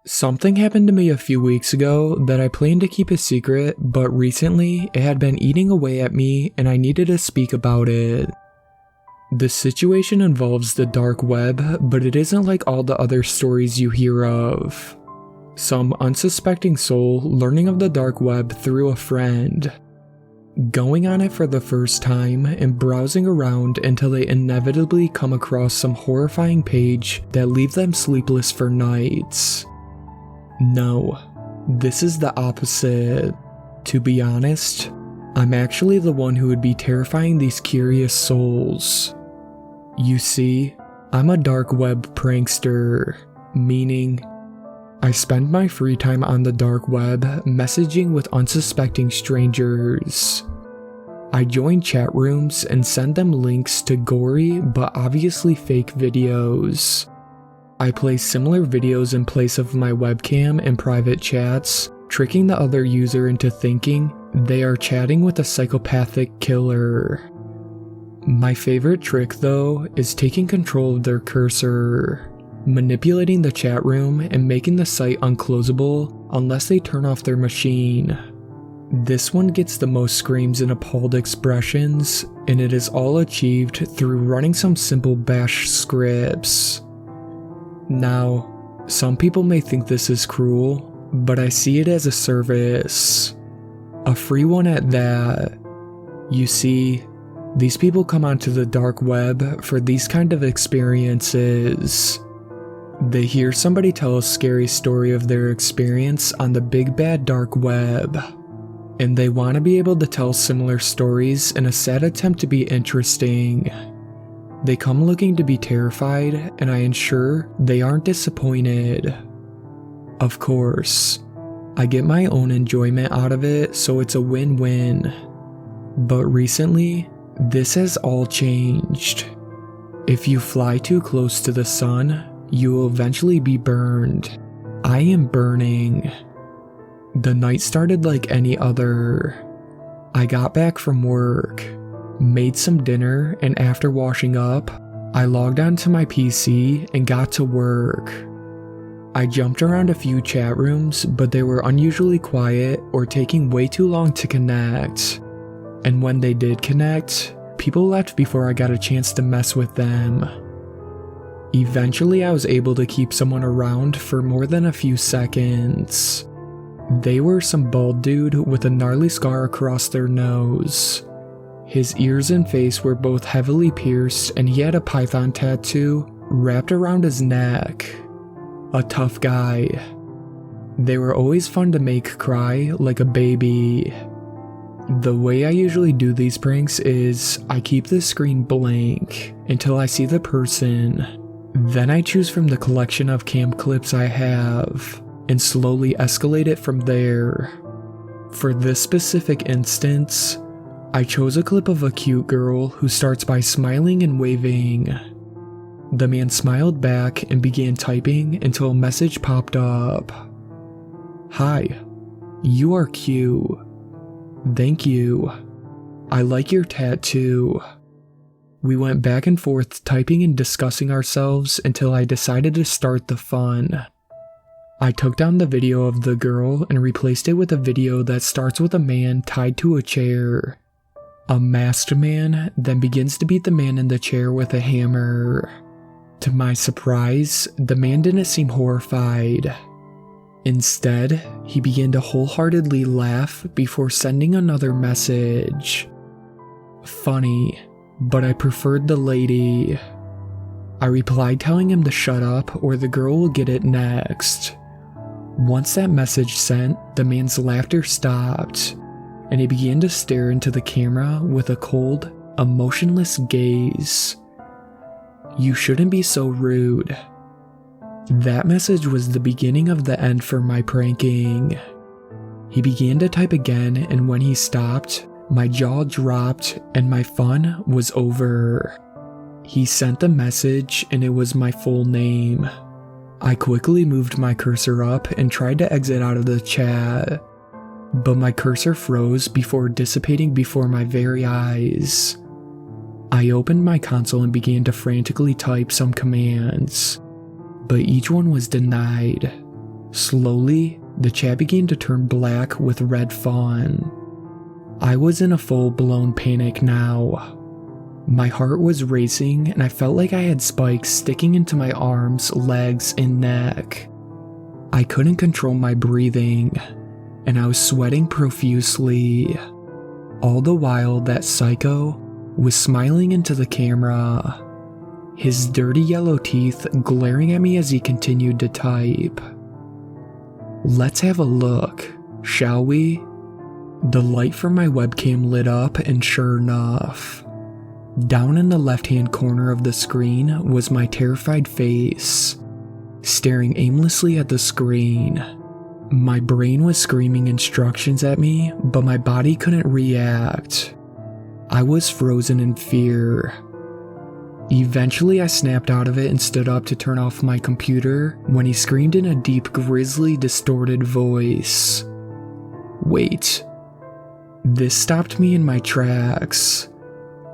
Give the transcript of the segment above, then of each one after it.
Something happened to me a few weeks ago that I planned to keep a secret, but recently it had been eating away at me and I needed to speak about it. The situation involves the dark web, but it isn't like all the other stories you hear of. Some unsuspecting soul learning of the dark web through a friend, going on it for the first time and browsing around until they inevitably come across some horrifying page that leave them sleepless for nights. No, this is the opposite. To be honest, I'm actually the one who would be terrifying these curious souls. You see, I'm a dark web prankster, meaning I spend my free time on the dark web messaging with unsuspecting strangers. I join chat rooms and send them links to gory but obviously fake videos. I play similar videos in place of my webcam in private chats, tricking the other user into thinking they are chatting with a psychopathic killer. My favorite trick, though, is taking control of their cursor, manipulating the chat room and making the site unclosable unless they turn off their machine. This one gets the most screams and appalled expressions, and it is all achieved through running some simple bash scripts. Now, some people may think this is cruel, but I see it as a service. A free one at that. You see, these people come onto the dark web for these kind of experiences. They hear somebody tell a scary story of their experience on the big bad dark web, and they want to be able to tell similar stories in a sad attempt to be interesting. They come looking to be terrified, and I ensure they aren't disappointed. Of course, I get my own enjoyment out of it, so it's a win-win. But recently, this has all changed. If you fly too close to the sun, you will eventually be burned. I am burning. The night started like any other. I got back from work, made some dinner, and after washing up, I logged onto my PC and got to work. I jumped around a few chat rooms, but they were unusually quiet or taking way too long to connect. And when they did connect, people left before I got a chance to mess with them. Eventually, I was able to keep someone around for more than a few seconds. They were some bald dude with a gnarly scar across their nose. His ears and face were both heavily pierced, and he had a python tattoo wrapped around his neck. A tough guy. They were always fun to make cry like a baby. The way I usually do these pranks is I keep the screen blank until I see the person. Then I choose from the collection of cam clips I have and slowly escalate it from there. For this specific instance, I chose a clip of a cute girl who starts by smiling and waving. The man smiled back and began typing until a message popped up. "Hi, you are cute. Thank you. I like your tattoo." We went back and forth typing and discussing ourselves until I decided to start the fun. I took down the video of the girl and replaced it with a video that starts with a man tied to a chair. A masked man then begins to beat the man in the chair with a hammer. To my surprise, the man didn't seem horrified. Instead, he began to wholeheartedly laugh before sending another message. Funny, but I preferred the lady. I replied telling him to shut up or the girl will get it next. Once that message sent, the man's laughter stopped, and he began to stare into the camera with a cold, emotionless gaze. "You shouldn't be so rude." That message was the beginning of the end for my pranking. He began to type again, and when he stopped, my jaw dropped and my fun was over. He sent the message and it was my full name. I quickly moved my cursor up and tried to exit out of the chat, but my cursor froze before dissipating before my very eyes. I opened my console and began to frantically type some commands, but each one was denied. Slowly, the chat began to turn black with red font. I was in a full-blown panic now. My heart was racing and I felt like I had spikes sticking into my arms, legs, and neck. I couldn't control my breathing, and I was sweating profusely. All the while, that psycho was smiling into the camera, his dirty yellow teeth glaring at me as he continued to type. Let's have a look, shall we? The light from my webcam lit up, and sure enough, down in the left-hand corner of the screen was my terrified face, staring aimlessly at the screen. My brain was screaming instructions at me, but my body couldn't react. I was frozen in fear. Eventually, I snapped out of it and stood up to turn off my computer when he screamed in a deep, grisly, distorted voice. Wait. This stopped me in my tracks.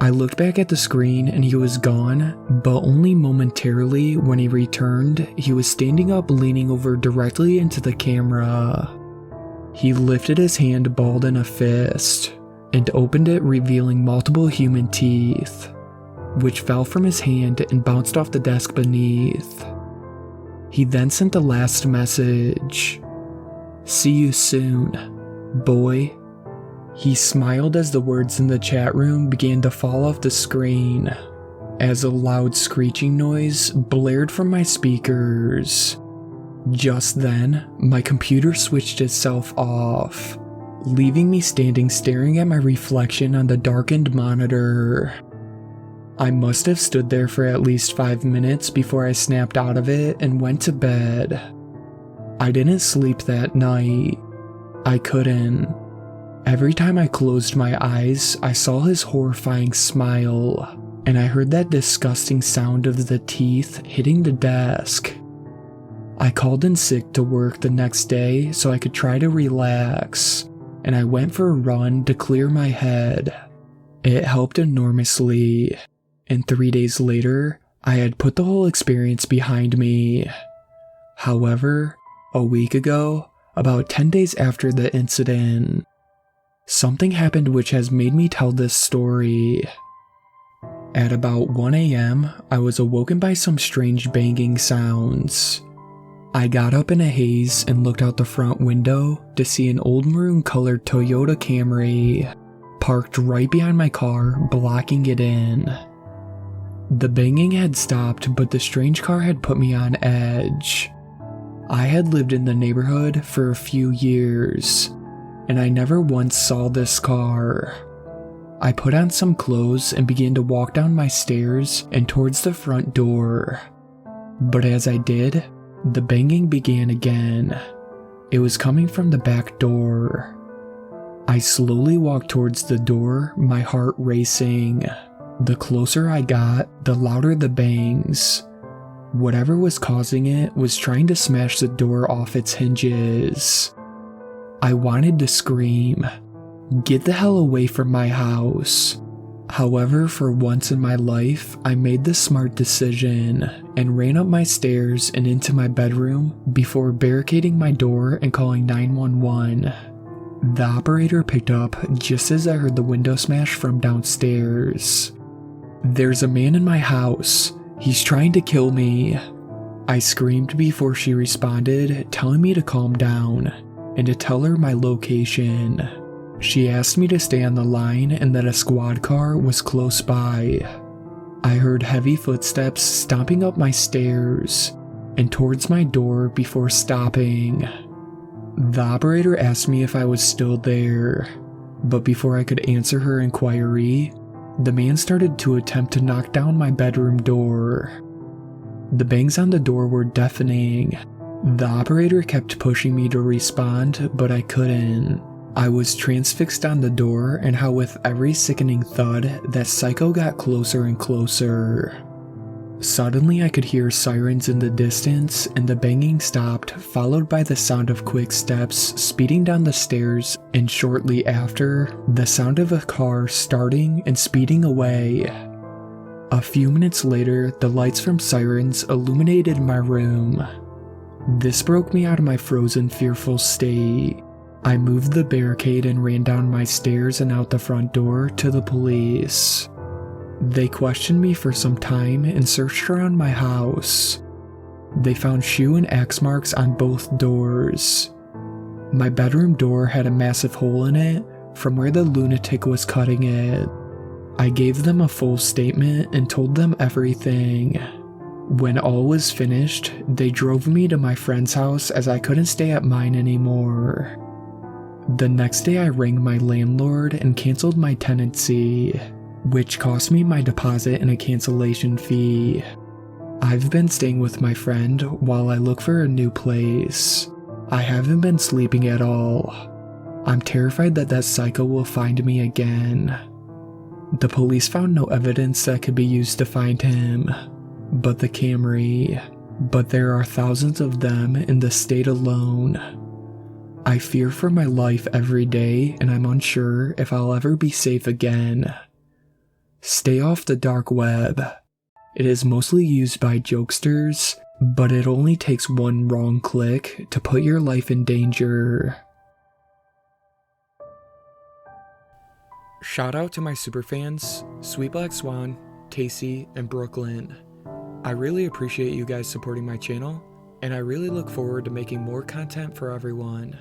I looked back at the screen and he was gone, but only momentarily. When he returned, he was standing up, leaning over directly into the camera. He lifted his hand balled in a fist and opened it, revealing multiple human teeth, which fell from his hand and bounced off the desk beneath. He then sent the last message. See you soon, boy. He smiled as the words in the chat room began to fall off the screen, as a loud screeching noise blared from my speakers. Just then, my computer switched itself off, leaving me standing staring at my reflection on the darkened monitor. I must have stood there for at least 5 minutes before I snapped out of it and went to bed. I didn't sleep that night. I couldn't. Every time I closed my eyes, I saw his horrifying smile, and I heard that disgusting sound of the teeth hitting the desk. I called in sick to work the next day so I could try to relax, and I went for a run to clear my head. It helped enormously, and 3 days later, I had put the whole experience behind me. However, a week ago, about 10 days after the incident, something happened which has made me tell this story. At about 1 a.m., I was awoken by some strange banging sounds. I got up in a haze and looked out the front window to see an old maroon-colored Toyota Camry parked right behind my car, blocking it in. The banging had stopped, but the strange car had put me on edge. I had lived in the neighborhood for a few years, and I never once saw this car. I put on some clothes and began to walk down my stairs and towards the front door. But as I did, the banging began again. It was coming from the back door. I slowly walked towards the door, my heart racing. The closer I got, the louder the bangs. Whatever was causing it was trying to smash the door off its hinges. I wanted to scream, "Get the hell away from my house." However, for once in my life, I made the smart decision and ran up my stairs and into my bedroom before barricading my door and calling 911. The operator picked up just as I heard the window smash from downstairs. "There's a man in my house. He's trying to kill me." I screamed before she responded, telling me to calm down and to tell her my location. She asked me to stay on the line and that a squad car was close by. I heard heavy footsteps stomping up my stairs and towards my door before stopping. The operator asked me if I was still there, but before I could answer her inquiry, the man started to attempt to knock down my bedroom door. The bangs on the door were deafening. The operator kept pushing me to respond, but I couldn't. I was transfixed on the door and how with every sickening thud, that psycho got closer and closer. Suddenly I could hear sirens in the distance and the banging stopped, followed by the sound of quick steps speeding down the stairs, and shortly after, the sound of a car starting and speeding away. A few minutes later, the lights from sirens illuminated my room. This broke me out of my frozen, fearful state. I moved the barricade and ran down my stairs and out the front door to the police. They questioned me for some time and searched around my house. They found shoe and axe marks on both doors. My bedroom door had a massive hole in it from where the lunatic was cutting it. I gave them a full statement and told them everything. When all was finished, they drove me to my friend's house as I couldn't stay at mine anymore. The next day I rang my landlord and canceled my tenancy, which cost me my deposit and a cancellation fee. I've been staying with my friend while I look for a new place. I haven't been sleeping at all. I'm terrified that that psycho will find me again. The police found no evidence that could be used to find him, but the Camry. But there are thousands of them in the state alone. I fear for my life every day, and I'm unsure if I'll ever be safe again. Stay off the dark web. It is mostly used by jokesters, but it only takes one wrong click to put your life in danger. Shout out to my superfans, Sweet Black Swan, Tacy, and Brooklyn. I really appreciate you guys supporting my channel, and I really look forward to making more content for everyone.